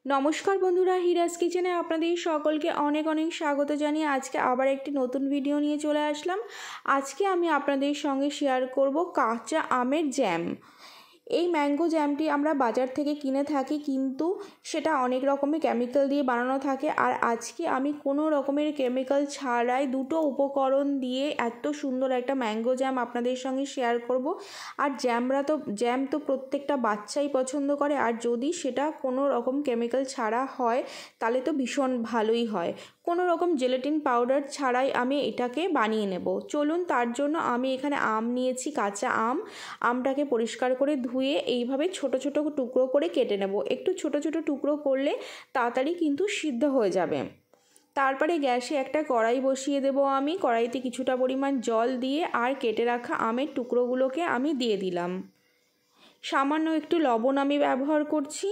নমস্কার বন্ধুরা, হিরাজ কিচেনে আপনাদের সকলকে অনেক অনেক স্বাগত জানিয়ে আজকে আবার একটি নতুন ভিডিও নিয়ে চলে আসলাম। আজকে আমি আপনাদের সঙ্গে শেয়ার করব কাঁচা আমের জ্যাম। এই ম্যাঙ্গো জ্যামটি আমরা বাজার থেকে কিনে থাকি, কিন্তু সেটা অনেক রকমের কেমিক্যাল দিয়ে বানানো থাকে। আর আজকে আমি কোনো রকমের কেমিক্যাল ছাড়াই দুটো উপকরণ দিয়ে এত সুন্দর একটা ম্যাঙ্গো জ্যাম আপনাদের সঙ্গে শেয়ার করব। আর জ্যাম তো প্রত্যেকটা বাচ্চাই পছন্দ করে, আর যদি সেটা কোনো রকম কেমিক্যাল ছাড়া হয় তাহলে তো ভীষণ ভালোই হয়। কোনো রকম জেলেটিন পাউডার ছাড়াই আমি এটাকে বানিয়ে নেব। চলুন, তার জন্য আমি এখানে আম নিয়েছি, কাঁচা আমটাকে পরিষ্কার করে ধুয়ে এইভাবে ছোট ছোট টুকরো করে কেটে নেব। একটু ছোট ছোট টুকরো করলে তাড়াতাড়ি কিন্তু সিদ্ধ হয়ে যাবে। তারপরে গ্যাসে একটা কড়াই বসিয়ে দেব। আমি কড়াইতে কিছুটা পরিমাণ জল দিয়ে আর কেটে রাখা আমের টুকরোগুলোকে আমি দিয়ে দিলাম। সামান্য একটু লবণ আমি ব্যবহার করছি।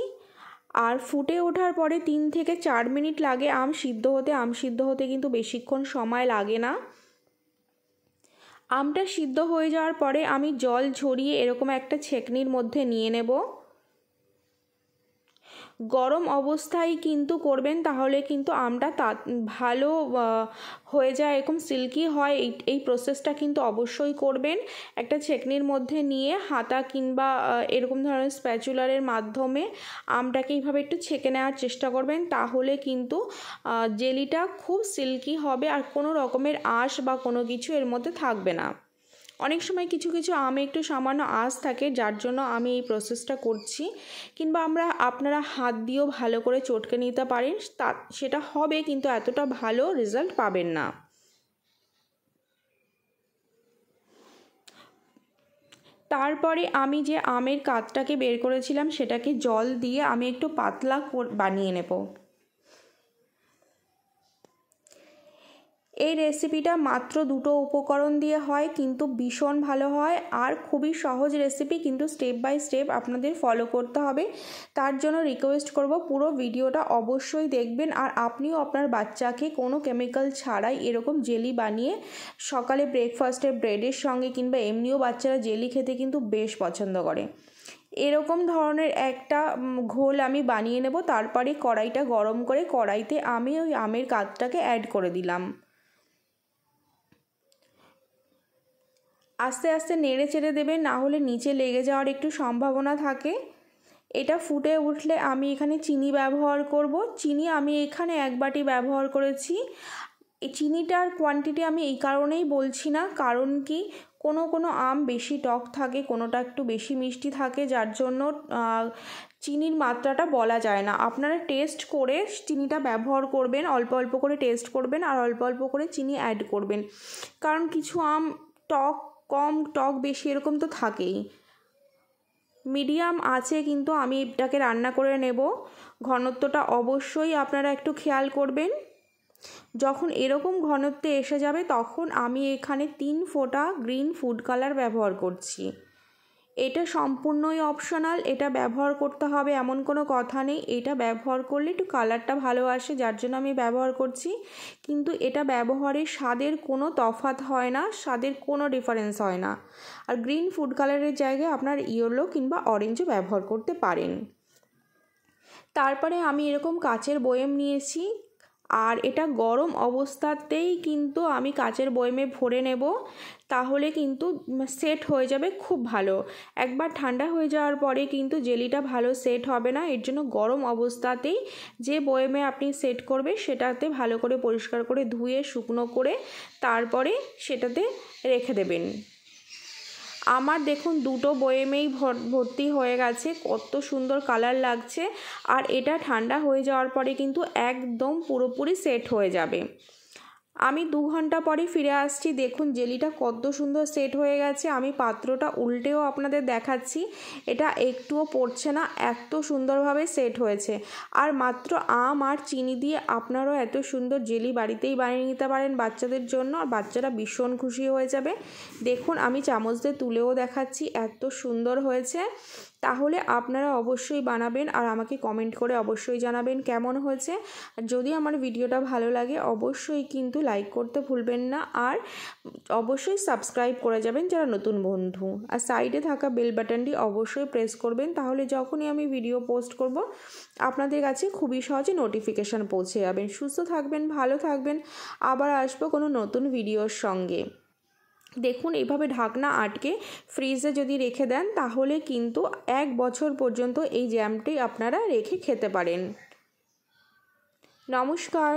আর ফুটে ওঠার পরে 3 থেকে 4 মিনিট লাগে আম সিদ্ধ হতে কিন্তু বেশিক্ষণ সময় লাগে না। আমটা সিদ্ধ হয়ে যাওয়ার পরে আমি জল ঝরিয়ে এরকম একটা ছেঁকনির মধ্যে নিয়ে নেব। গরম অবস্থায় কিন্তু করবেন, তাহলে কিন্তু আমটা ভালো হয়ে যায়, এরকম সিল্কি হয়। এই প্রসেসটা কিন্তু অবশ্যই করবেন। একটা ছেঁকনির মধ্যে নিয়ে হাতা কিংবা এরকম ধরনের স্প্যাচুলারের মাধ্যমে আমটাকে এইভাবে একটু ছেঁকে নেওয়ার চেষ্টা করবেন, তাহলে কিন্তু জেলিটা খুব সিল্কি হবে আর কোনো রকমের আঁশ বা কোনো কিছু এর মধ্যে থাকবে না। অনেক সময় কিছু কিছু আমে একটু সামান্য আঁশ থাকে, যার জন্য আমি এই প্রসেসটা করছি। কিংবা আপনারা হাত দিয়েও ভালো করে চটকে নিতে পারেন, সেটা হবে, কিন্তু এতটা ভালো রেজাল্ট পাবেন না। তারপরে আমি যে আমের কাতটাকে বের করেছিলাম সেটাকে জল দিয়ে আমি একটু পাতলা বানিয়ে নেব। এই রেসিপিটা মাত্র দুটো উপকরণ দিয়ে হয়, কিন্তু ভীষণ ভালো হয় আর খুবই সহজ রেসিপি, কিন্তু স্টেপ বাই স্টেপ আপনাদের ফলো করতে হবে। তার জন্য রিকোয়েস্ট করব পুরো ভিডিওটা অবশ্যই দেখবেন। আর আপনিও আপনার বাচ্চাকে কোনো কেমিক্যাল ছাড়াই এরকম জেলি বানিয়ে সকালে ব্রেকফাস্টে ব্রেডের সঙ্গে কিংবা এমনিও বাচ্চারা জেলি খেতে কিন্তু বেশ পছন্দ করে। এরকম ধরনের একটা ঘোল আমি বানিয়ে নেব। তারপরে কড়াইটা গরম করে কড়াইতে আমি ওই আমের কাতটাকে অ্যাড করে দিলাম। আস্তে আস্তে নেড়ে চেড়ে দেবেন, না হলে নিচে লেগে যাওয়ার একটু সম্ভাবনা থাকে। এটা ফুটে উঠলে আমি এখানে চিনি ব্যবহার করব। চিনি আমি এখানে 1 বাটি ব্যবহার করেছি। এই চিনিটার কোয়ান্টিটি আমি এই কারণেই বলছি না, কারণ কি কোনো আম বেশি টক থাকে, কোনোটা একটু বেশি মিষ্টি থাকে, যার জন্য চিনির মাত্রাটা বলা যায় না। আপনারা টেস্ট করে চিনিটা ব্যবহার করবেন, অল্প অল্প করে টেস্ট করবেন আর অল্প অল্প করে চিনি অ্যাড করবেন। কারণ কিছু আম টক কম, টক বেশি, এরকম তো থাকেই। মিডিয়াম আছে কিন্তু আমি এটাকে রান্না করে নেব। ঘনত্বটা অবশ্যই আপনারা একটু খেয়াল করবেন। যখন এরকম ঘনত্বে এসে যাবে তখন আমি এখানে 3 ফোঁটা গ্রিন ফুড কালার ব্যবহার করছি। এটা সম্পূর্ণই অপশনাল, এটা ব্যবহার করতে হবে এমন কোনো কথা নেই। এটা ব্যবহার করলে একটু কালারটা ভালো আসে, যার জন্য আমি ব্যবহার করছি। কিন্তু এটা ব্যবহারের স্বাদের কোনো তফাৎ হয় না, স্বাদের কোনো ডিফারেন্স হয় না। আর গ্রিন ফুড কালারের জায়গায় আপনার ইয়েলো কিংবা অরেঞ্জও ব্যবহার করতে পারেন। তারপরে আমি এরকম কাচের বয়েম নিয়েছি, আর এটা গরম অবস্থাতেই কিন্তু আমি কাচের বয়েমে ভরে নেব, তাহলে কিন্তু সেট হয়ে যাবে খুব ভালো। একবার ঠান্ডা হয়ে যাওয়ার পরে কিন্তু জেলিটা ভালো সেট হবে না। এর জন্য গরম অবস্থাতেই যে বয়েমে আপনি সেট করবে সেটাতে ভালো করে পরিষ্কার করে ধুয়ে শুকনো করে তারপরে সেটাতে রেখে দেবেন। আমার দেখুন দুটো বয়েমেই ভর্তি হয়ে গেছে, কত সুন্দর কালার লাগছে। আর এটা ঠান্ডা হয়ে যাওয়ার পরে কিন্তু একদম পুরোপুরি সেট হয়ে যাবে। আমি 2 ঘন্টা পরে ফিরে আসছি। দেখুন জেলিটা কত সুন্দর সেট হয়ে গেছে। আমি পাত্রটা উল্টেও আপনাদের দেখাচ্ছি, এটা একটুও পড়ছে না, এত সুন্দরভাবে সেট হয়েছে। আর মাত্র আম আর চিনি দিয়ে আপনারাও এত সুন্দর জেলি বাড়িতেই বানিয়ে নিতে পারেন বাচ্চাদের জন্য, আর বাচ্চারা ভীষণ খুশি হয়ে যাবে। দেখুন আমি চামচ দিয়ে তুলেও দেখাচ্ছি, এত সুন্দর হয়েছে। তাহলে আপনারা অবশ্যই বানাবেন আর আমাকে কমেন্ট করে অবশ্যই জানাবেন কেমন হয়েছে। আর যদি আমার ভিডিওটা ভালো লাগে অবশ্যই কিন্তু লাইক করতে ভুলবেন না, আর অবশ্যই সাবস্ক্রাইব করে যাবেন যারা নতুন বন্ধু, আর সাইডে থাকা বেল বাটনটি অবশ্যই প্রেস করবেন, তাহলে যখনই আমি ভিডিও পোস্ট করব আপনাদের কাছে খুবই সহজে নোটিফিকেশান পৌঁছে যাবেন। সুস্থ থাকবেন, ভালো থাকবেন, আবার আসবো কোনো নতুন ভিডিওর সঙ্গে। দেখুন এইভাবে ঢাকনা আটকে ফ্রিজে যদি রেখে দেন তাহলে কিন্তু 1 বছর পর্যন্ত এই জ্যামটি আপনারা রেখে খেতে পারেন। নমস্কার।